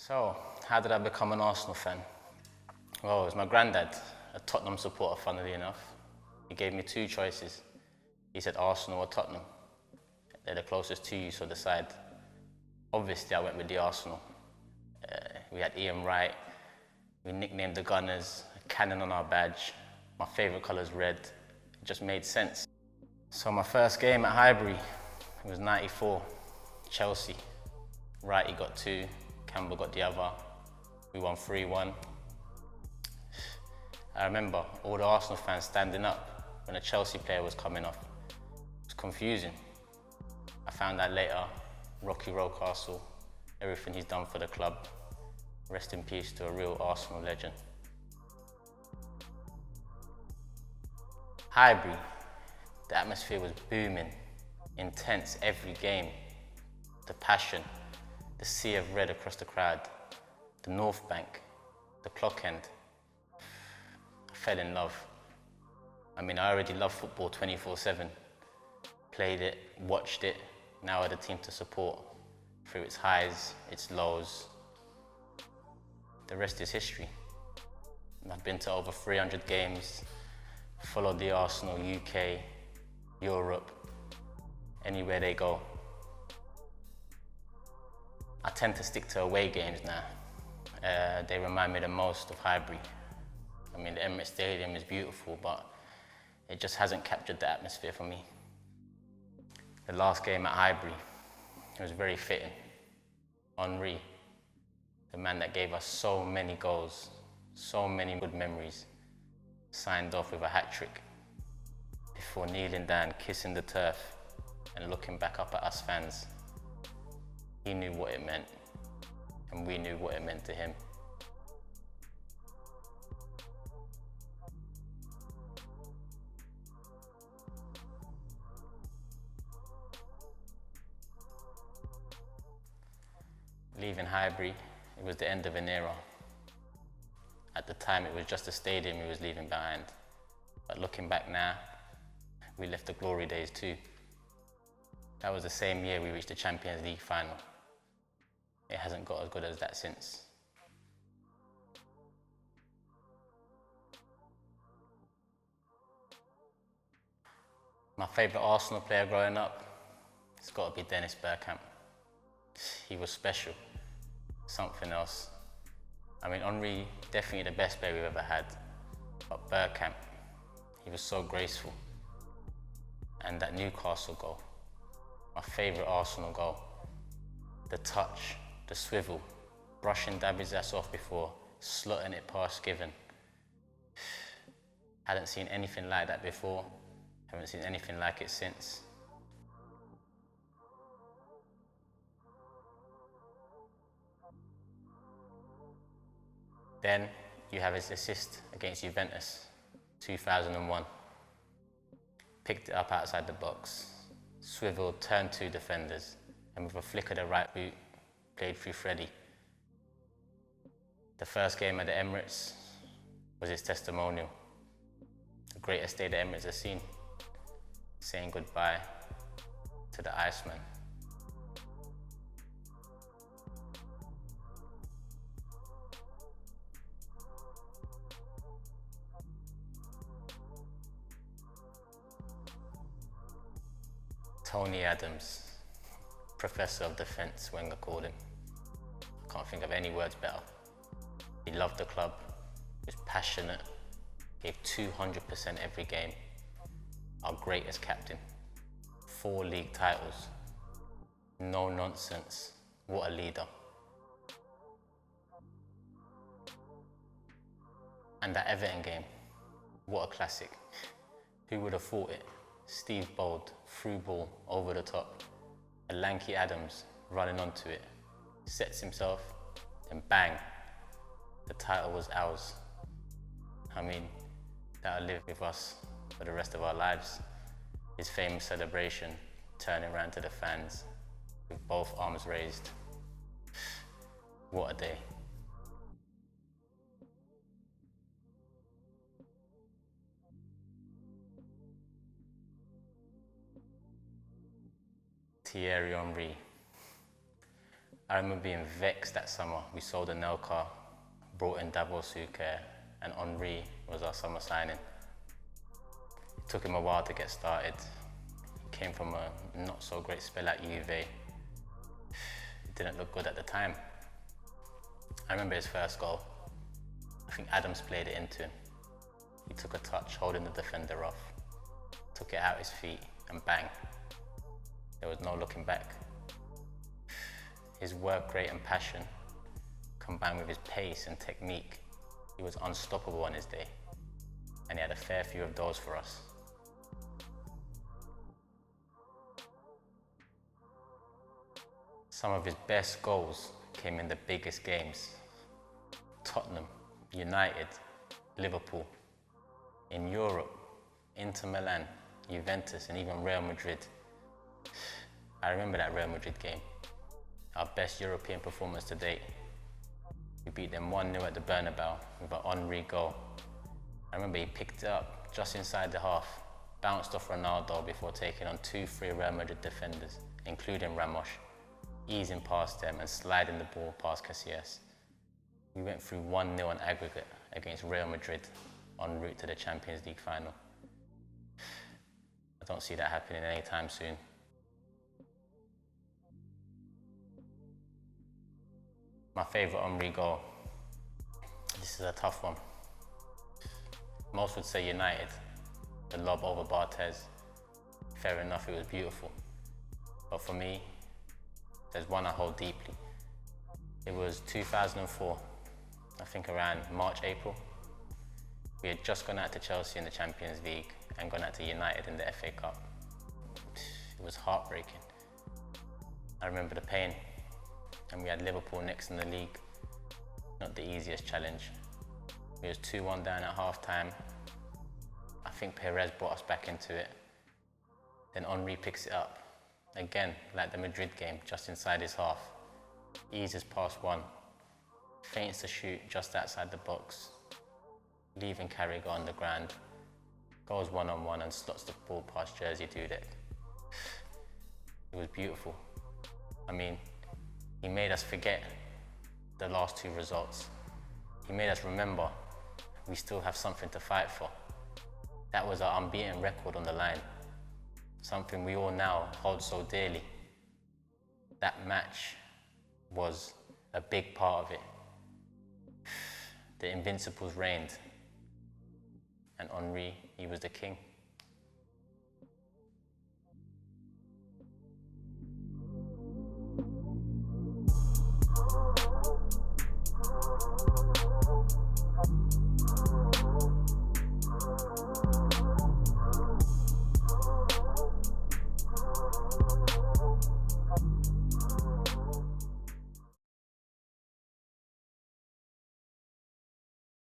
So, how did I become an Arsenal fan? Well, it was my granddad, a Tottenham supporter, funnily enough. He gave me two choices. He said Arsenal or Tottenham. They're the closest to you, so decide. Obviously, I went with the Arsenal. We had Ian Wright. We nicknamed the Gunners, a cannon on our badge. My favourite colour is red. It just made sense. So my first game at Highbury, it was '94, Chelsea. Wrighty got 2, Campbell got the other. We won 3-1. I remember all the Arsenal fans standing up when a Chelsea player was coming off. It was confusing. I found out later, Rocky Rocastle, everything he's done for the club. Rest in peace to a real Arsenal legend. Highbury, the atmosphere was booming, intense every game. The passion, the sea of red across the crowd, the North Bank, the clock end. I fell in love. I mean, I already love football 24/7. Played it, watched it, now had a team to support through its highs, its lows. The rest is history. I've been to over 300 games, followed the Arsenal UK, Europe, anywhere they go. I tend to stick to away games now. They remind me the most of Highbury. I mean, the Emirates Stadium is beautiful, but it just hasn't captured the atmosphere for me. The last game at Highbury, it was very fitting. Henry, the man that gave us so many goals, so many good memories, signed off with a hat-trick before kneeling down, kissing the turf and looking back up at us fans. He knew what it meant, and we knew what it meant to him. Leaving Highbury, it was the end of an era. At the time, it was just a stadium he was leaving behind. But looking back now, we left the glory days too. That was the same year we reached the Champions League final. It hasn't got as good as that since. My favourite Arsenal player growing up, it's got to be Dennis Bergkamp. He was special, something else. I mean, Henry, definitely the best player we've ever had, but Bergkamp, he was so graceful. And that Newcastle goal, my favourite Arsenal goal, the touch, the swivel, brushing David's ass off before, slotting it past Given. Hadn't seen anything like that before, haven't seen anything like it since. Then you have his assist against Juventus, 2001. Picked it up outside the box, swiveled, turned 2 defenders, and with a flick of the right boot, played through Freddie. The first game at the Emirates was his testimonial. The greatest day the Emirates has seen, saying goodbye to the Iceman. Tony Adams, Professor of Defence, Wenger called him. I can't think of any words better. He loved the club, he was passionate, gave 200% every game. Our greatest captain, 4 league titles, no nonsense, what a leader. And that Everton game, what a classic. Who would have thought it? Steve Bold, through ball, over the top. A lanky Adams running onto it, sets himself, and bang, the title was ours. I mean, that'll live with us for the rest of our lives. His famous celebration, turning around to the fans with both arms raised. What a day. Thierry Henry, I remember being vexed that summer. We sold a nail car, brought in Davor Suker, and Henri was our summer signing. It took him a while to get started. He came from a not so great spell at Juve. It didn't look good at the time. I remember his first goal. I think Adams played it into him. He took a touch, holding the defender off, took it out his feet, and bang. There was no looking back. His work rate and passion, combined with his pace and technique, he was unstoppable on his day, and he had a fair few of those for us. Some of his best goals came in the biggest games. Tottenham, United, Liverpool. In Europe, Inter Milan, Juventus, and even Real Madrid. I remember that Real Madrid game, our best European performance to date. We beat them 1-0 at the Bernabeu with an Henri goal. I remember he picked it up just inside the half, bounced off Ronaldo before taking on 2-3 Real Madrid defenders, including Ramos, easing past them and sliding the ball past Casillas. We went through 1-0 on aggregate against Real Madrid en route to the Champions League final. I don't see that happening anytime soon. My favourite Henri goal. This is a tough one. Most would say United, the lob over Barthez. Fair enough, it was beautiful. But for me, there's one I hold deeply. It was 2004, I think around March, April. We had just gone out to Chelsea in the Champions League and gone out to United in the FA Cup. It was heartbreaking. I remember the pain. And we had Liverpool next in the league. Not the easiest challenge. We was 2-1 down at half-time. I think Perez brought us back into it. Then Henri picks it up. Again, like the Madrid game, just inside his half. Eases past one. Feints to shoot just outside the box. Leaving Carragher on the ground. Goes one-on-one and slots the ball past Jerzy Dudek. It was beautiful. I mean, he made us forget the last two results. He made us remember we still have something to fight for. That was our unbeaten record on the line. Something we all now hold so dearly. That match was a big part of it. The Invincibles reigned, and Henri, he was the king.